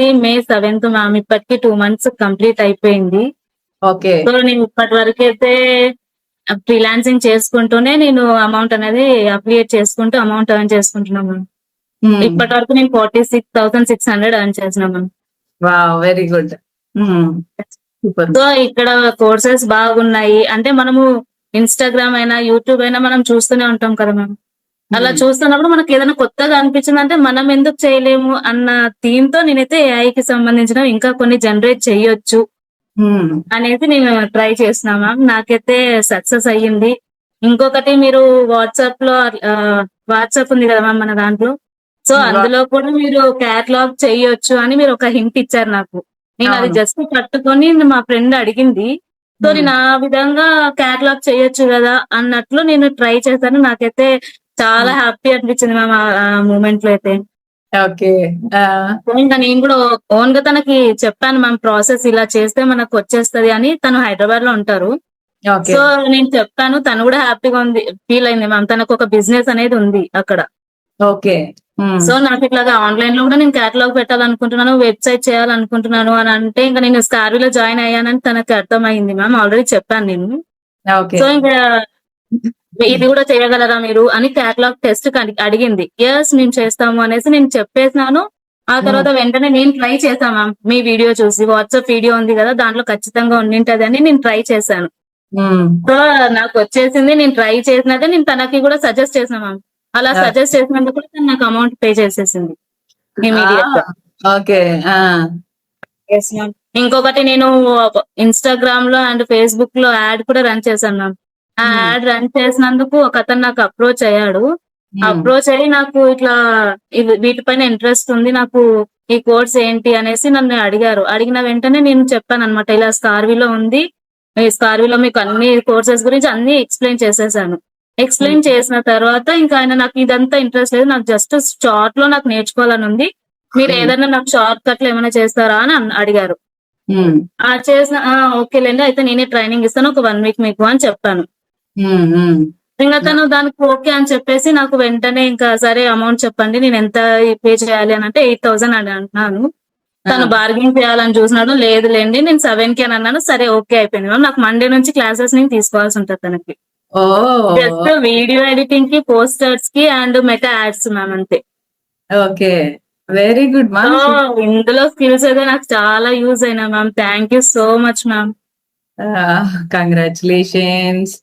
అయింది May 7th ma'am. ఇప్పటికి 2 months complete అయిపోయింది. ఓకే. సో నేను ఇప్పటి వరకైతే ఫ్రీలాన్సింగ్ చేసుకుంటూనే నేను అమౌంట్ అనేది అప్లికేట్ చేసుకుంటూ అమౌంట్ ఎర్న్ చేసుకుంటున్నాను మ్యామ్. హ్మ్. ఇప్పటి వరకు నేను 46,600 ఎర్న్ చేసిన ma'am. Wow! Very good. Super. So ఇక్కడ కోర్సెస్ బాగున్నాయి. అంటే మనము ఇన్‌స్టాగ్రామ్ అయినా, యూట్యూబ్ అయినా మనం చూస్తూనే ఉంటాం కదా మ్యామ్. అలా చూస్తున్నప్పుడు మనకి ఏదైనా కొత్తగా అనిపించిందంటే మనం ఎందుకు చేయలేము అన్న థీమ్‌తో నేనైతే ఏఐకి సంబంధించినవి ఇంకా కొన్ని జనరేట్ చేయొచ్చు అనేది నేను ట్రై చేస్తున్నా మ్యామ్. నాకైతే సక్సెస్ అయ్యింది. ఇంకొకటి మీరు వాట్సాప్ ఉంది కదా మ్యామ్ మన దాంట్లో. సో అందులో కూడా మీరు క్యాటలాగ్ చేయొచ్చు అని మీరు ఒక హింట్ ఇచ్చారు నాకు. నేను అది అవును. జస్ట్ పట్టుకొని మా ఫ్రెండ్ అడిగింది. సో నేను ఆ విధంగా క్యాటలాగ్ చేయొచ్చు కదా అన్నట్లు నేను ట్రై చేశాను. నాకైతే చాలా హ్యాపీ అనిపించింది మ్యామ్ ఆ మూమెంట్ లో అయితే. ఓకే. ఇంకా నేను కూడా ఓన్ గా తనకి చెప్పాను మ్యామ్, ప్రాసెస్ ఇలా చేస్తే మనకు వచ్చేస్తది అని. తను హైదరాబాద్ లో ఉంటారు. ఓకే. సో నేను చెప్పాను, తను కూడా హ్యాపీగా ఉంది, ఫీల్ అయింది మ్యామ్. తనకు ఒక బిజినెస్ అనేది ఉంది అక్కడ. ఓకే. సో నాకు ఇట్లాగా ఆన్లైన్ లో కూడా నేను క్యాటలాగ్ పెట్టాలనుకుంటున్నాను, వెబ్సైట్ చేయాలనుకుంటున్నాను అని అంటే ఇంకా నేను స్కార్వీలో జాయిన్ అయ్యానని తనకి అర్థమైంది మ్యామ్. ఆల్రెడీ చెప్పాను నేను. ఓకే. సో ఇంకా ఇది కూడా చేయగలరా మీరు అని క్యాటలాగ్ టెస్ట్ అడిగింది. ఎస్ మేము చేస్తాము అనేసి నేను చెప్పేసినాను. ఆ తర్వాత వెంటనే నేను ట్రై చేశాను మ్యామ్. మీ వీడియో చూసి వాట్సాప్ వీడియో ఉంది కదా, దాంట్లో ఖచ్చితంగా ఉండింటది అని నేను ట్రై చేశాను. సో నాకు వచ్చేసింది. నేను ట్రై చేసినట్టే నేను తనకి కూడా సజెస్ట్ చేసిన మ్యామ్. అలా సజెస్ట్ చేసినందుకు కూడా తను నాకు అమౌంట్ పే చేసేసింది ఇమీడియట్ గా. ఓకే. Yes ma'am. ఇంకొకటి నేను ఇన్‌స్టాగ్రామ్ లో అండ్ ఫేస్‌బుక్ లో యాడ్ కూడా రన్ చేశాను మ్యామ్. ఆ యాడ్ రన్ చేసినందుకు ఒక అతను నాకు అప్రోచ్ అయ్యాడు. అప్రోచ్ అయ్యి నాకు ఇట్లా వీటిపైన ఇంట్రెస్ట్ ఉంది, నాకు ఈ కోర్స్ ఏంటి అనేసి నన్ను అడిగారు. అడిగిన వెంటనే నేను చెప్పాను అనమాట, ఇలా స్కార్వీలో ఉంది, ఈ స్కార్వీలో మీకు అన్ని కోర్సెస్ గురించి అన్ని ఎక్స్ప్లెయిన్ చేసేసాను. ఎక్స్ప్లెయిన్ చేసిన తర్వాత ఇంకా ఆయన నాకు ఇదంతా ఇంట్రెస్ట్ లేదు, నాకు జస్ట్ షార్ట్ లో నాకు నేర్చుకోవాలని ఉంది, మీరు ఏదైనా నాకు షార్ట్ కట్లు ఏమైనా చేస్తారా అని అడిగారు. చేసిన ఓకేలేండి, అయితే నేనే ట్రైనింగ్ ఇస్తాను, ఒక 1 week మీకు అని చెప్పాను. ఇంకా తను దానికి ఓకే అని చెప్పేసి నాకు వెంటనే ఇంకా సరే అమౌంట్ చెప్పండి, నేను ఎంత పే చేయాలి అని అంటే 8,000 అని అంటున్నాను. తను బార్గెన్ చేయాలని చూసినాడు. లేదులేండి నేను 7K అని అన్నాను. సరే ఓకే అయిపోయింది మ్యామ్. నాకు మండే నుంచి క్లాసెస్ నేను తీసుకోవాల్సి ఉంటుంది తనకి. జస్ట్ వీడియో ఎడిటింగ్ కి, పోస్టర్స్ కి అండ్ మెటా యాడ్స్ మ్యామ్ అంతే. ఓకే. Very good ma'am. ఇందులో స్కిల్స్ అయితే నాకు చాలా యూజ్ అయినా ma'am. Thank you so much ma'am. Congratulations.